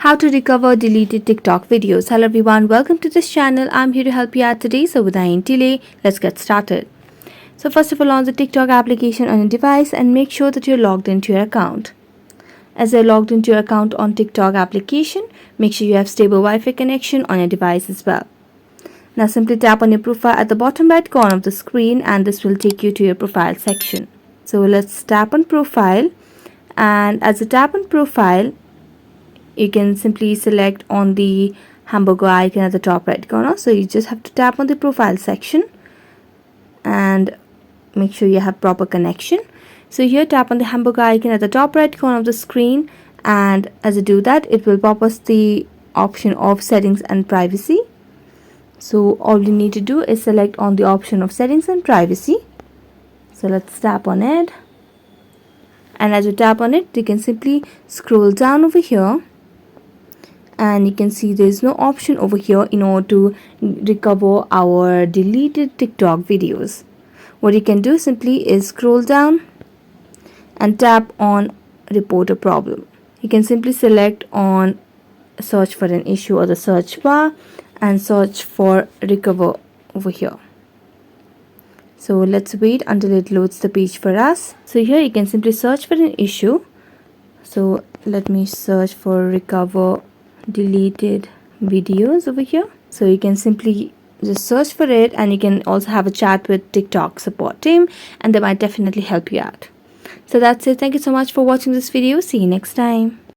how to recover deleted TikTok videos. Hello everyone, welcome to this channel. I'm here to help you out today. So without any delay, let's get started. So first of all, launch the TikTok application on your device and make sure that you're logged into your account. As you're logged into your account on TikTok application, make sure you have stable Wi-Fi connection on your device as well. Now simply tap on your profile at the bottom right corner of the screen and this will take you to your profile section. So let's tap on profile, and as you tap on profile, you can simply select on the hamburger icon at the top right corner. So you just have to tap on the profile section and make sure you have proper connection. So here tap on the hamburger icon at the top right corner of the screen, and as you do that, it will pop us the option of settings and privacy. So all you need to do is select on the option of settings and privacy. So let's tap on it, and as you tap on it, you can simply scroll down over here and you can see there's no option over here in order to recover our deleted TikTok videos. What you can do simply is scroll down and tap on report a problem. You can simply select on search for an issue or the search bar and search for recover over here. So let's wait until it loads the page for us. So here you can simply search for an issue. So let me search for recover deleted videos over here. So you can simply just search for it, and you can also have a chat with TikTok support team and they might definitely help you out. So that's it. Thank you so much for watching this video. See you next time.